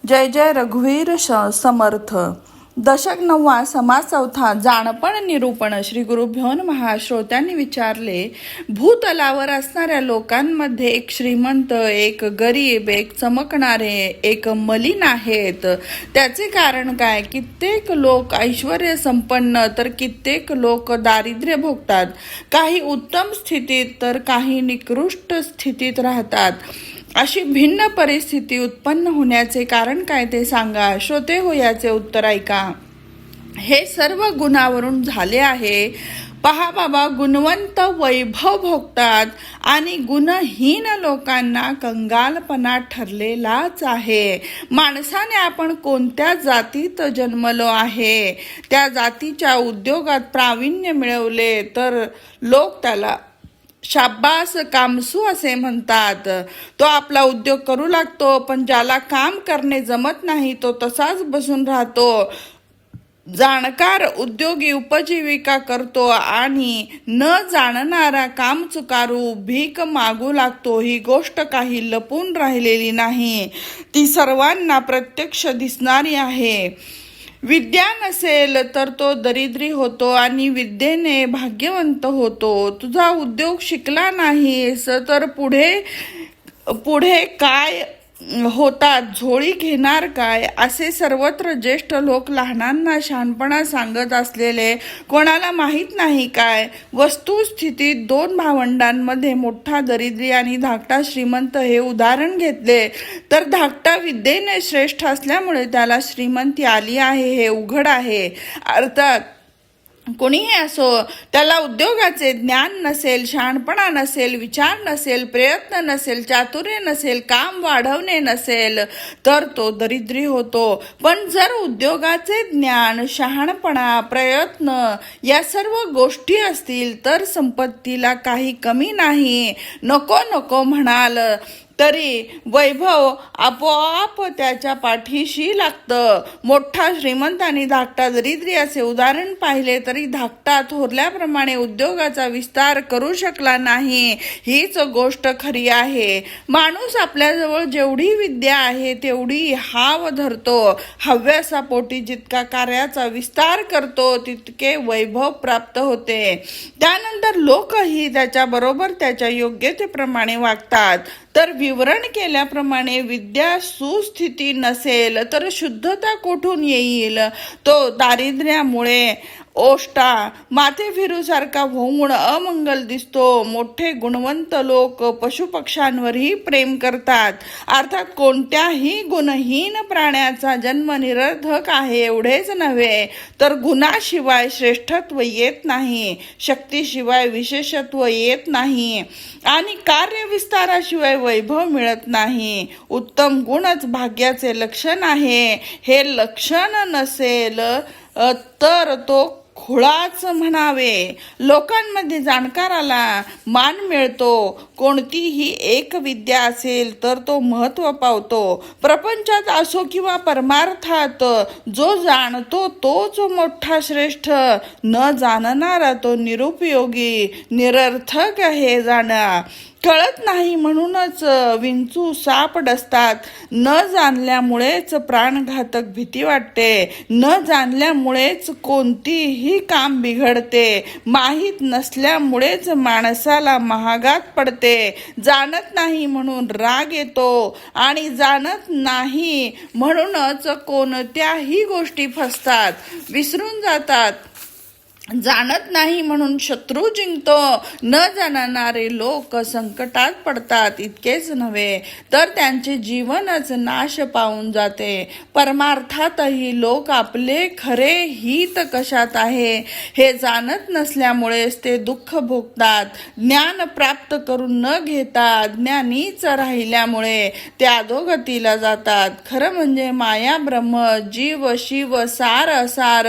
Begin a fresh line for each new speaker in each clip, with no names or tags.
जय जय रघुवीर समर्थ. दशक 9 समास 4 जाणपण निरूपण. श्री गुरुभ्यो नमः. श्रोत्यांनी विचारले, भूतलावर असणाऱ्या लोकांमध्ये एक श्रीमंत, एक गरीब, एक चमकणारे, एक मलिन आहेत. त्याचे कारण काय? कित्येक लोक ऐश्वर्य संपन्न तर कित्येक लोक दारिद्र्य भोगतात. काही उत्तम स्थितीत तर काही निकृष्ट स्थितीत राहतात. अशी भिन्न परिस्थिती उत्पन्न होण्याचे कारण काय ते सांगा. श्रोते हो, याचे उत्तर ऐका. हे सर्व गुणावरून झाले आहे. पहा बाबा, गुणवंत वैभव भोगतात आणि गुणहीन लोकांना कंगालपणा ठरलेलाच आहे. माणसाने आपण कोणत्या जातीत जन्मलो आहे, त्या जातीच्या उद्योगात प्रावीण्य मिळवले तर लोक त्याला शाब्बास कामसू असे म्हणतात. तो आपला उद्योग करू लागतो, पण ज्याला काम करणे जमत नाही तो तसाच बसून राहतो. जाणकार उद्योगी उपजीविका करतो आणि न जाणणारा काम चुकारू भीक मागू लागतो. ही गोष्ट काही लपून राहिलेली नाही, ती सर्वांना प्रत्यक्ष दिसणारी आहे. विद्या नसेल तर तो दरिद्री होतो आणि विद्येने भाग्यवंत होतो. तुझा उद्योग शिकला नाहीस तर पुढे काय होतात, झोळी घेणार काय, असे सर्वत्र ज्येष्ठ लोक लहानांना शहाणपणा सांगत असलेले कोणाला माहीत नाही काय? वस्तुस्थितीत 2 भावंडांमध्ये मोठा दरिद्री आणि धाकटा श्रीमंत हे उदाहरण घेतले तर धाकटा विद्येने श्रेष्ठ असल्यामुळे त्याला श्रीमंती आली आहे हे उघड आहे. अर्थात कोणीही असो, त्याला उद्योगाचे ज्ञान नसेल, शहाणपणा नसेल, विचार नसेल, प्रयत्न नसेल, चातुर्य नसेल, काम वाढवणे नसेल तर तो दरिद्री होतो. पण जर उद्योगाचे ज्ञान, शहाणपणा, प्रयत्न या सर्व गोष्टी असतील तर संपत्तीला काही कमी नाही. नको नको म्हणाल तरी वैभव आपोआप त्याच्या पाठीशी लागतं. मोठा श्रीमंत आणि धाकटा दरिद्री असे उदाहरण पाहिले तरी धाकटा थोरल्याप्रमाणे उद्योगाचा विस्तार करू शकला नाही. हीच गोष्ट खरी आहे. माणूस आपल्याजवळ जेवढी विद्या आहे तेवढी हाव धरतो. हव्यासापोटी जितका कार्याचा विस्तार करतो तितके वैभव प्राप्त होते. त्यानंतर लोकही त्याच्याबरोबर त्याच्या योग्यतेप्रमाणे वागतात. तर विवरण केल्याप्रमाणे विद्या सुस्थिती नसेल तर शुद्धता कोठून येईल? तो दारिद्र्यामुळे ओष्टा माथे फिरूसारखा होऊन अमंगल दिसतो. मोठे गुणवंत लोक पशुपक्ष्यांवरही प्रेम करतात. अर्थात कोणत्याही गुणहीन प्राण्याचा जन्म निरर्थक आहे एवढेच नव्हे तर गुणाशिवाय श्रेष्ठत्व येत नाही, शक्तीशिवाय विशेषत्व येत नाही आणि कार्यविस्ताराशिवाय वैभव मिळत नाही. उत्तम गुणच भाग्याचे लक्षण आहे. हे लक्षण नसेल तर तो खुळाच म्हणावे. लोकांमध्ये जाणकाराला मान मिळतो. कोणतीही एक विद्या असेल तर तो महत्त्व पावतो. प्रपंचात असो किंवा परमार्थात जो जाणतो तोच मोठा श्रेष्ठ. न जाणणारा तो निरुपयोगी, निरर्थक हे जाणा. कळत नाही म्हणूनच विंचू साप डसतात. न जाणल्यामुळेच प्राणघातक भीती वाटते. न जाणल्यामुळेच कोणतीही काम बिघडते. माहीत नसल्यामुळेच माणसाला महागात पडते. जाणत नाही म्हणून राग येतो आणि जाणत नाही म्हणूनच कोणत्याही गोष्टी फसतात, विसरून जातात. जाणत नाही म्हणून शत्रू जिंकतो. न जाणणारे लोक संकटात पडतात. इतकेच नव्हे तर त्यांचे जीवनच नाश पावून जाते. परमार्थातही लोक आपले खरे हित कशात आहे हे जाणत नसल्यामुळेच ते दुःख भोगतात. ज्ञान प्राप्त करून न घेता अज्ञानीच राहिल्यामुळे ते अधोगतीला जातात. खरं म्हणजे माया ब्रह्म, जीव शिव, सार असार,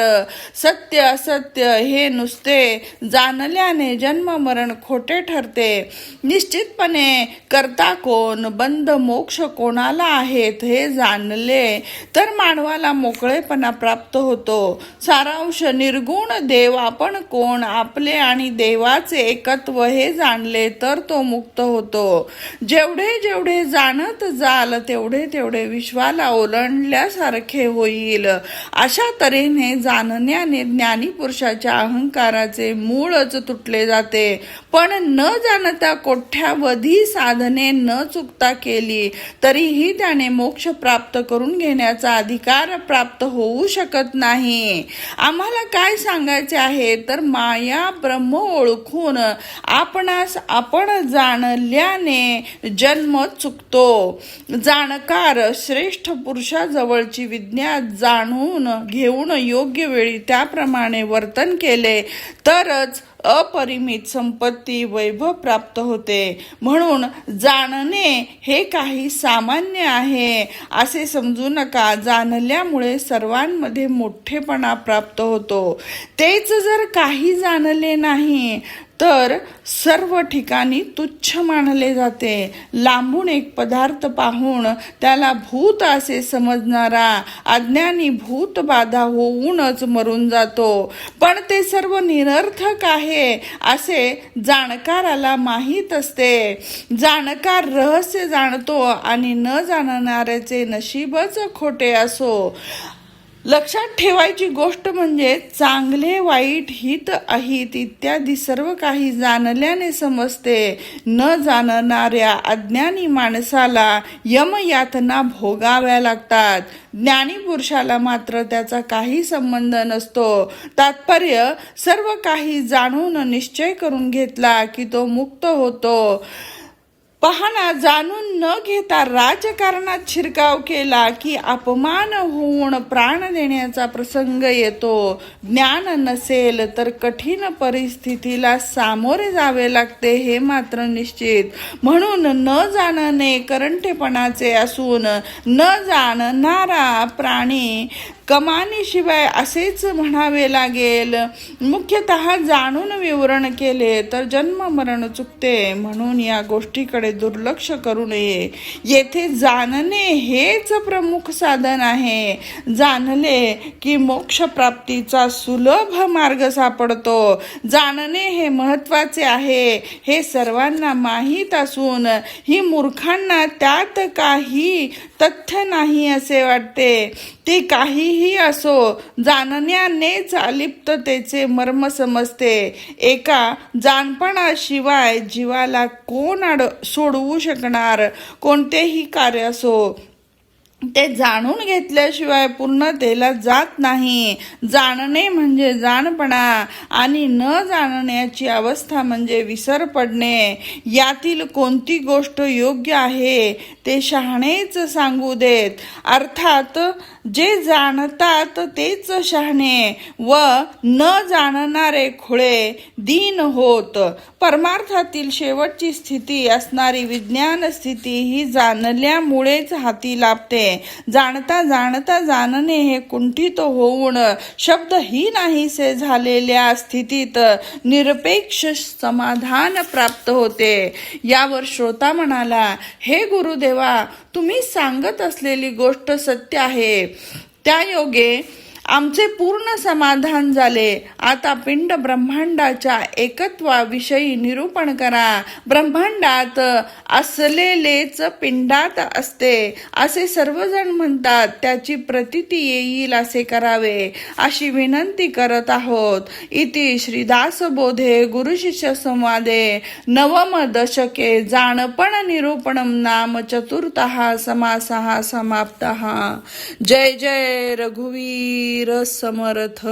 सत्य असत्य हे नुसते जाणल्याने जन्म मरण खोटे ठरते. निश्चितपणे करता कोण, बंध मोक्ष कोणाला आहेत हे जाणले तर मानवाला मोकळेपणा प्राप्त होतो. सारांश निर्गुण देव आपण कोण, आपले आणि देवाचे एकत्व हे जाणले तर तो मुक्त होतो. जेवढे जेवढे जाणत जाल तेवढे तेवढे विश्वाला ओलांडल्यासारखे होईल. अशा तऱ्हेने जाणण्याने ज्ञानी पुरुषाच्या अहंकाराचे मूळच तुटले जाते. पण न जाणता कोट्यावधी साधने न चुकता केली तरीही त्याने मोक्ष प्राप्त करून घेण्याचा अधिकार प्राप्त होऊ शकत नाही. आम्हाला काय सांगायचे आहे तर माया ब्रह्म ओळखून आपणास आपण जाणल्याने जन्म चुकतो. जाणकार श्रेष्ठ पुरुषाजवळची विज्ञा जाणून घेऊन योग्य वेळी त्याप्रमाणे वर्तन केले तरच अपरिमित संपत्ती वैभव प्राप्त होते. म्हणून जाणणे हे काही सामान्य आहे असे समजू नका. जाणल्यामुळे सर्वांमध्ये मोठेपणा प्राप्त होतो. तेच जर काही जाणले नाही तर सर्व ठिकाणी तुच्छ मानले जाते. लांबून एक पदार्थ पाहून त्याला भूत असे समजणारा अज्ञानी भूत बाधा होऊनच मरून जातो. पण ते सर्व निरर्थक आहे असे जाणकाराला माहीत असते. जाणकार रहस्य जाणतो आणि न जाणणाऱ्याचे नशीबच खोटे असो. लक्षात ठेवायची गोष्ट म्हणजे चांगले वाईट हित अहित इत्यादी सर्व काही जाणल्याने समजते. न जाणणाऱ्या अज्ञानी माणसाला यमयातना भोगाव्या लागतात. ज्ञानी पुरुषाला मात्र त्याचा काही संबंध नसतो. तात्पर्य सर्व काही जाणून निश्चय करून घेतला की तो मुक्त होतो. पहाना, जाणून न घेता राजकारणात शिरकाव केला की अपमान होऊन प्राण देण्याचा प्रसंग येतो. ज्ञान नसेल तर कठीण परिस्थितीला सामोरे जावे लागते हे मात्र निश्चित. म्हणून न जाणणे करंटेपणाचे असून न जाणणारा प्राणी कमानीशिवाय असेच म्हणावे लागेल. मुख्यतः जाणून विवरण केले तर जन्म मरण चुकते. म्हणून या गोष्टीकडे दुर्लक्ष करू नये. येथे जाणणे हेच प्रमुख साधन आहे. जाणले की मोक्ष प्राप्तीचा सुलभ मार्ग सापडतो. जाणणे हे महत्वाचे आहे हे सर्वांना माहीत असून ही मूर्खांना त्यात काही तथ्य नाही असे वाटते. ते काहीही असो, जाणण्यानेच अलिप्ततेचे मर्म समजते. एका जाणपणाशिवाय जीवाला कोण सोडवू शकणार? कोणतेही कार्य असो ते जाणून घेतल्याशिवाय पूर्णतेला जात नाही. जाणणे म्हणजे जाणपणा आणि न जाणण्याची अवस्था म्हणजे विसर पडणे. यातील कोणती गोष्ट योग्य आहे ते शहाणेच सांगू देत. अर्थात जे जाणतात तेच शहाणे व न जाणणारे खुळे दीन होत. परमार्थातील शेवटची स्थिती असणारी विज्ञान स्थिती ही जाणल्यामुळेच हाती लाभते. जाणता जाणता जाणणे हे कुंठित होऊन शब्दही नाहीसे झालेल्या स्थितीत निरपेक्ष समाधान प्राप्त होते. यावर श्रोता म्हणाला, हे गुरुदेवा, तुम्ही सांगत असलेली गोष्ट सत्य आहे. त्यायोगे आमचे पूर्ण समाधान झाले. आता पिंड ब्रह्मांडाच्या एकत्वाविषयी निरूपण करा. ब्रह्मांडात असलेलेच पिंडात असते असे सर्वजण म्हणतात. त्याची प्रतीती येईल असे करावे अशी विनंती करत आहोत. इति श्रीदासबोधे गुरुशिष्य संवादे नवम दशके जाणपण निरूपणम नाम चतुर्थः समासः समाप्तः. जय जय रघुवीर समर्थ.